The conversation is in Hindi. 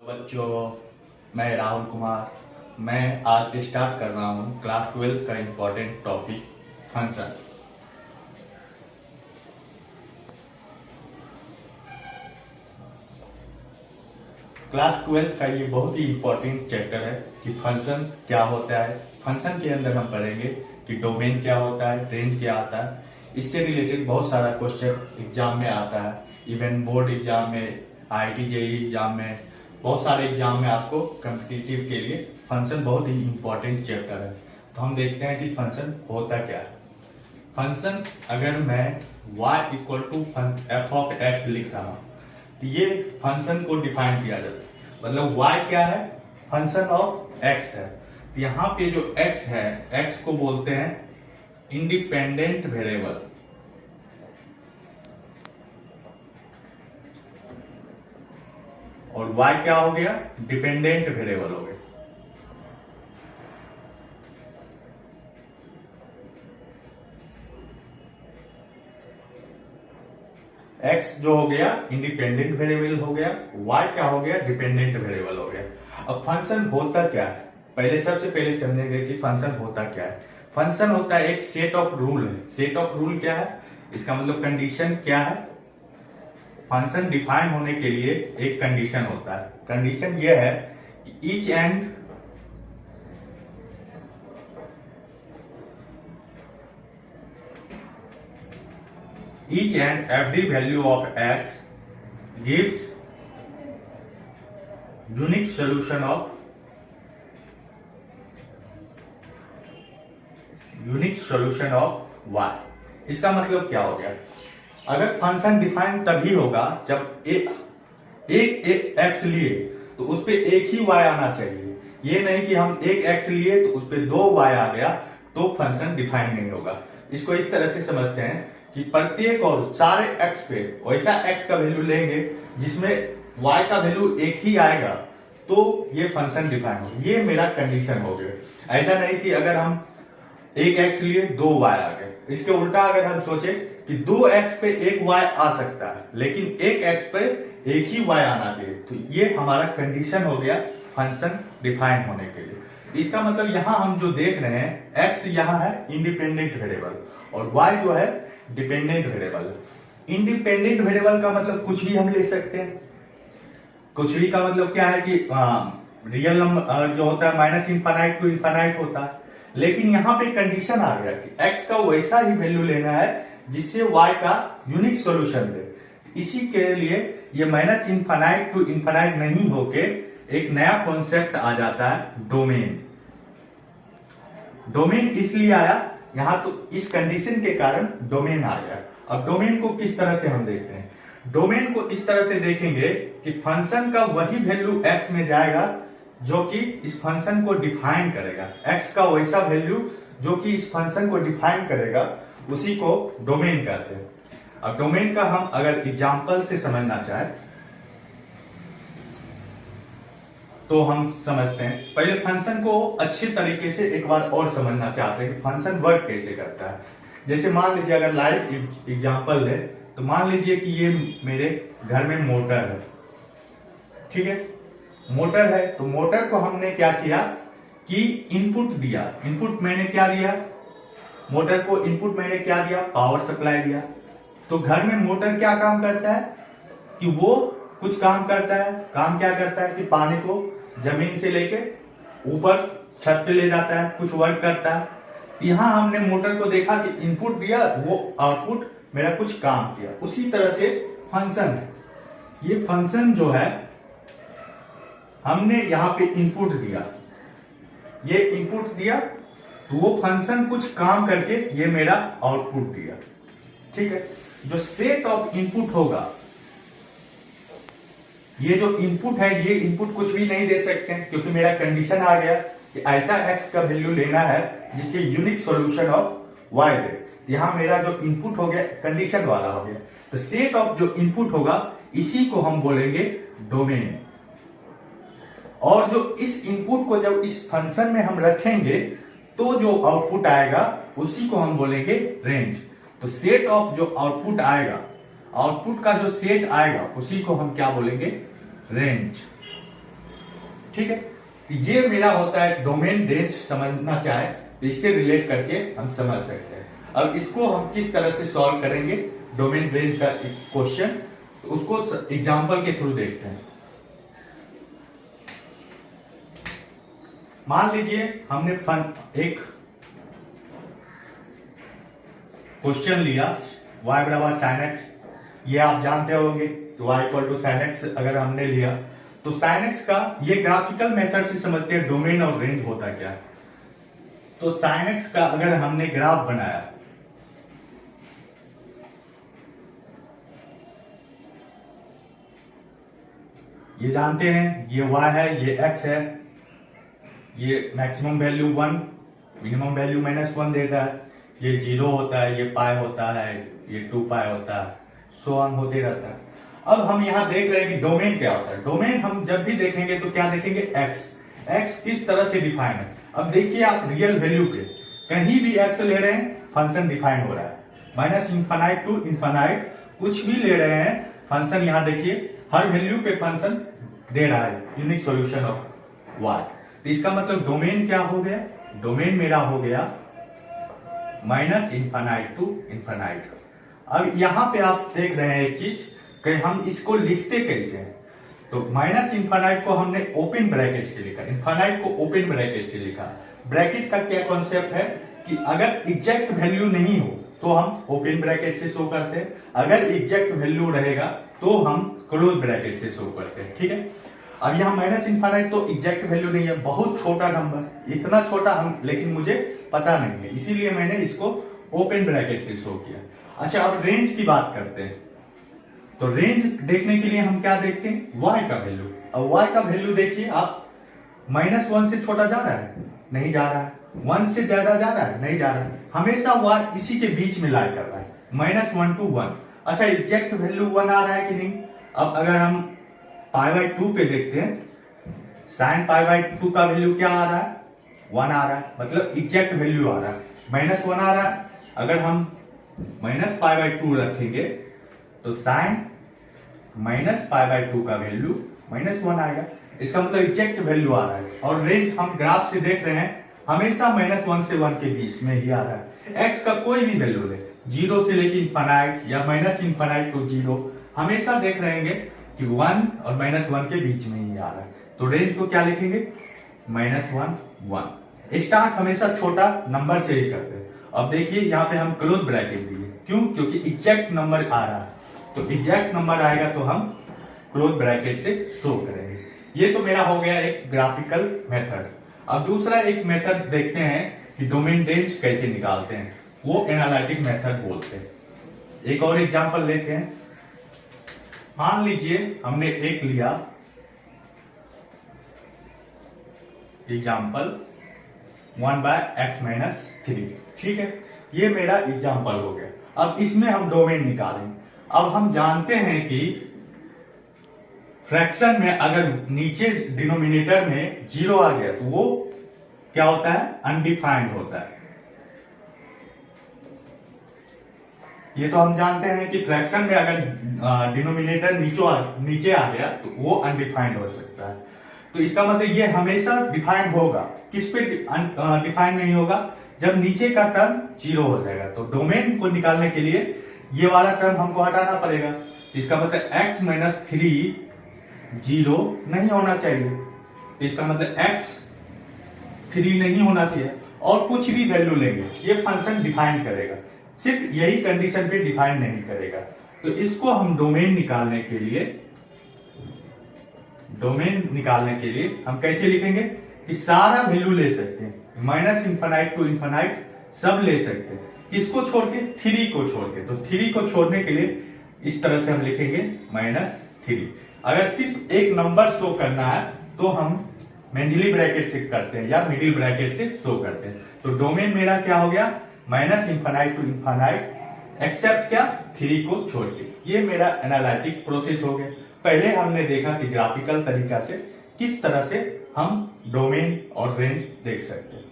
बच्चों, मैं राहुल कुमार। मैं आज स्टार्ट कर रहा हूँ क्लास 12 का इम्पोर्टेंट टॉपिक फंक्शन। क्लास 12 का ये बहुत ही इम्पोर्टेंट चैप्टर है कि फंक्शन क्या होता है। फंक्शन के अंदर हम पढ़ेंगे कि डोमेन क्या होता है, रेंज क्या आता है। इससे रिलेटेड बहुत सारा क्वेश्चन एग्जाम में आता है। इवन बोर्ड एग्जाम में, IIT JEE एग्जाम में, बहुत सारे एग्जाम में आपको कॉम्पिटिटिव के लिए फंक्शन बहुत ही इम्पोर्टेंट चैप्टर है। तो हम देखते हैं कि फंक्शन होता क्या है। फंक्शन अगर मैं y equal to f of x लिख रहा हूँ तो ये फंक्शन को डिफाइन किया जाता है। मतलब y क्या है? फंक्शन ऑफ x है। तो यहाँ पे जो x है, x को बोलते हैं इंडिपेंडेंट वेरिएबल। और y क्या हो गया? डिपेंडेंट वेरिएबल हो गया। x जो हो गया इंडिपेंडेंट वेरिएबल हो गया, y क्या हो गया? डिपेंडेंट वेरिएबल हो गया। अब फंक्शन होता क्या है? सबसे पहले समझेंगे कि फंक्शन होता क्या है। फंक्शन होता है एक सेट ऑफ रूल है। सेट ऑफ रूल क्या है? इसका मतलब कंडीशन क्या है? फंक्शन डिफाइन होने के लिए एक कंडीशन होता है। कंडीशन यह है कि each and every value of x gives unique solution of y। इसका मतलब क्या हो गया? अगर फंक्शन डिफाइन तभी होगा जब एक x लिए तो उस पे एक ही y आना चाहिए। ये नहीं कि हम एक x लिए तो उस पे दो y आ गया तो फंक्शन डिफाइन नहीं होगा। इसको इस तरह से समझते हैं कि प्रत्येक और सारे x पे वैसा x का वैल्यू लेंगे जिसमें y का वैल्यू एक ही आएगा तो ये फंक्शन डिफाइन होगा। ये मेरा कंडीशन हो गया। ऐसा नहीं कि अगर हम एक x लिए दो y आ गए। इसके उल्टा अगर हम सोचे कि दो x पे एक y आ सकता है लेकिन एक x पे एक ही y आना चाहिए तो ये हमारा कंडीशन हो गया फंक्शन डिफाइन होने के लिए। इसका मतलब यहां हम जो देख रहे हैं x यहां है इंडिपेंडेंट वेरिएबल और y जो है डिपेंडेंट वेरिएबल। इंडिपेंडेंट वेरिएबल का मतलब कुछ भी हम ले सकते हैं। कुछ भी का मतलब क्या है कि रियल नंबर जो होता है माइनस इनफाइनाइट टू इनफाइनाइट होता है। लेकिन यहाँ पे कंडीशन आ गया कि x का वैसा ही वैल्यू लेना है जिससे y का यूनिक सॉल्यूशन दे। इसी के लिए ये माइनस इनफाइनाइट टू इनफाइनाइट नहीं होके एक नया कॉन्सेप्ट आ जाता है डोमेन। डोमेन इसलिए आया यहां तो इस कंडीशन के कारण डोमेन आ गया। अब डोमेन को किस तरह से हम देखते हैं? डोमेन को इस तरह से देखेंगे कि फंक्शन का वही वैल्यू x में जाएगा जो कि इस फंक्शन को डिफाइन करेगा। x का वैसा वैल्यू जो कि इस फंक्शन को डिफाइन करेगा उसी को डोमेन कहते हैं। अब डोमेन का हम अगर एग्जांपल से समझना चाहें तो हम समझते हैं। पहले फंक्शन को अच्छे तरीके से एक बार और समझना चाहते हैं कि फंक्शन वर्क कैसे करता है। जैसे मान लीजिए अगर लाइव एग्जांपल है तो मान लीजिए कि ये मेरे घर में मोटर है। ठीक है, मोटर है तो मोटर को हमने क्या किया कि इनपुट दिया। इनपुट मैंने क्या दिया? मोटर को इनपुट मैंने क्या दिया? पावर सप्लाई दिया। तो घर में मोटर क्या काम करता है कि वो कुछ काम करता है। काम क्या करता है कि पानी को जमीन से लेके ऊपर छत पे ले जाता है, कुछ वर्क करता है। यहां हमने मोटर को देखा कि इनपुट दिया, वो आउटपुट मेरा कुछ काम किया। उसी तरह से फंक्शन है। ये फंक्शन जो है हमने यहां पे इनपुट दिया, ये इनपुट दिया तो वो फंक्शन कुछ काम करके ये मेरा आउटपुट दिया। ठीक है, जो सेट ऑफ इनपुट होगा, ये जो इनपुट है ये इनपुट कुछ भी नहीं दे सकते हैं क्योंकि मेरा कंडीशन आ गया कि ऐसा x का वैल्यू लेना है जिससे यूनिक सॉल्यूशन ऑफ y दे। यहां मेरा जो इनपुट हो गया कंडीशन वाला हो गया। तो सेट ऑफ जो इनपुट होगा इसी को हम बोलेंगे डोमेन। और जो इस इनपुट को जब इस फंक्शन में हम रखेंगे तो जो आउटपुट आएगा उसी को हम बोलेंगे रेंज। तो सेट ऑफ जो आउटपुट आएगा, आउटपुट का जो सेट आएगा उसी को हम क्या बोलेंगे? रेंज। ठीक है, तो ये मेरा होता है डोमेन रेंज। समझना चाहे तो इससे रिलेट करके हम समझ सकते हैं। अब इसको हम किस तरह से सॉल्व करेंगे डोमेन रेंज का क्वेश्चन, तो उसको एग्जांपल के थ्रू देखते हैं। मान लीजिए हमने एक क्वेश्चन लिया y बराबर sin x, ये आप जानते होंगे y equal to sin x अगर हमने लिया तो sin x का ये ग्राफिकल मेथड से समझते हैं डोमेन और रेंज होता क्या है। तो sin x का अगर हमने ग्राफ बनाया, ये जानते हैं ये y है, ये x है, ये मैक्सिमम वैल्यू 1, मिनिमम वैल्यू -1 देता है, ये 0 होता है, ये पाई होता है, ये 2 पाई होता है, सो ऑन होते रहता है। अब हम यहां देख रहे हैं कि डोमेन क्या होता है। डोमेन हम जब भी देखेंगे तो क्या देखेंगे, x किस तरह से डिफाइन है। अब देखिए आप रियल वैल्यू पे कहीं भी x ले रहे हैं, फंक्शन डिफाइन हो रहा है, -∞ टू इनफाइनाइट कुछ भी ले रहे हैं फंक्शन, यहां देखिए हर वैल्यू पे फंक्शन दे रहा है यूनिक सॉल्यूशन ऑफ y। तो इसका मतलब डोमेन क्या हो गया, डोमेन मेरा हो गया -∞ टू इनफाइनाइट। अब यहां पे आप देख रहे हैं एक चीज कि हम इसको लिखते कैसे हैं। तो -∞ को हमने ओपन ब्रैकेट से लिखा, इनफाइनाइट को ओपन ब्रैकेट से लिखा। ब्रैकेट का क्या कॉन्सेप्ट है कि अगर एग्जैक्ट वैल्यू नहीं हो तो हम ओपन ब्रैकेट से शो करते हैं, अगर एग्जैक्ट वैल्यू रहेगा तो हम क्लोज ब्रैकेट से शो करते हैं। ठीक है, अब यहाँ -∞ तो एग्जैक्ट वैल्यू नहीं है, बहुत छोटा नंबर, इतना छोटा हम लेकिन मुझे पता नहीं है, इसीलिए मैंने इसको ओपन ब्रैकेट से शो किया। अच्छा, अब रेंज की बात करते हैं। तो रेंज देखने के लिए हम क्या देखते हैं, y का वैल्यू। अब y का वैल्यू देखिए आप, -1 से छोटा जा रहा है, नहीं जा रहा है, 1 से ज्यादा जा रहा है, नहीं जा रहा है, हमेशा y इसी के बीच में लाई कर रहा है, -1 to 1। अच्छा, एग्जैक्ट वैल्यू 1 आ रहा है कि नहीं। अब अगर हम π/2 पे देखते हैं, sin π/2 का वैल्यू क्या आ रहा है, 1 आ रहा है, मतलब एग्जैक्ट वैल्यू आ रहा है, -1 आ रहा है। अगर हम -π/2 रखेंगे तो sin -π/2 का वैल्यू -1 आएगा, इसका मतलब एग्जैक्ट वैल्यू आ रहा है। और रेंज हम ग्राफ से देख रहे हैं, हमेशा -1 से 1 के बीच में ही आ रहा है। x का कोई भी वैल्यू ले, 0 से लेकर इनफाइनाइट या -∞ टू 0, हमेशा देख रहेंगे कि 1 और -1 के बीच में ही आ रहा है। तो रेंज को क्या लिखेंगे, -1 1। स्टार्ट हमेशा छोटा नंबर से ही करते हैं। अब देखिए यहाँ पे हम क्लोज ब्रैकेट दिए, क्यों, क्योंकि एग्जैक्ट नंबर आ रहा है, तो एग्जैक्ट नंबर आएगा तो हम क्लोज ब्रैकेट से शो करेंगे। ये तो मेरा हो गया एक ग्राफिकल मेथड। अब दूसरा एक मेथड देखते हैं कि डोमेन रेंज कैसे निकालते हैं, वो एनालिटिक मेथड बोलते हैं। एक और एग्जांपल लेते हैं। मान लीजिए हमने एक लिया एग्जांपल 1/x-3, ठीक है, ये मेरा एग्जांपल हो गया। अब इसमें हम डोमेन निकालेंगे। अब हम जानते हैं कि फ्रैक्शन में अगर नीचे डिनोमिनेटर में 0 आ गया तो वो क्या होता है, अनडिफाइंड होता है। ये तो हम जानते हैं कि फ्रैक्शन में अगर डिनोमिनेटर नीचे आ गया तो वो अनडिफाइंड हो सकता है। तो इसका मतलब ये हमेशा डिफाइंड होगा, किस पे डिफाइंड नहीं होगा, जब नीचे का टर्म 0 हो जाएगा। तो डोमेन को निकालने के लिए ये वाला टर्म हमको हटाना पड़ेगा। तो इसका मतलब x-3 0 नहीं होना चाहिए, तो इसका मतलब x3 नहीं होना चाहिए, और कुछ भी वैल्यू लेंगे ये फंक्शन डिफाइन करेगा, सिर्फ यही कंडीशन पे डिफाइन नहीं करेगा। तो इसको हम डोमेन निकालने के लिए हम कैसे लिखेंगे कि सारा वैल्यू ले सकते हैं, -∞ टू इनफाइनाइट सब ले सकते हैं, किसको छोड़ के, 3 को छोड़ के। तो 3 को छोड़ने के लिए इस तरह से हम लिखेंगे -3। अगर सिर्फ एक नंबर शो करना है तो हम मेंजली ब्रैकेट से करते हैं या मिडिल ब्रैकेट से शो करते हैं। तो डोमेन मेरा क्या हो गया, -∞ टू इनफाइनाइट एक्सेप्ट क्या, 3 को छोड़ के। ये मेरा एनालिटिक प्रोसेस हो गया। पहले हमने देखा कि ग्राफिकल तरीका से किस तरह से हम डोमेन और रेंज देख सकते हैं।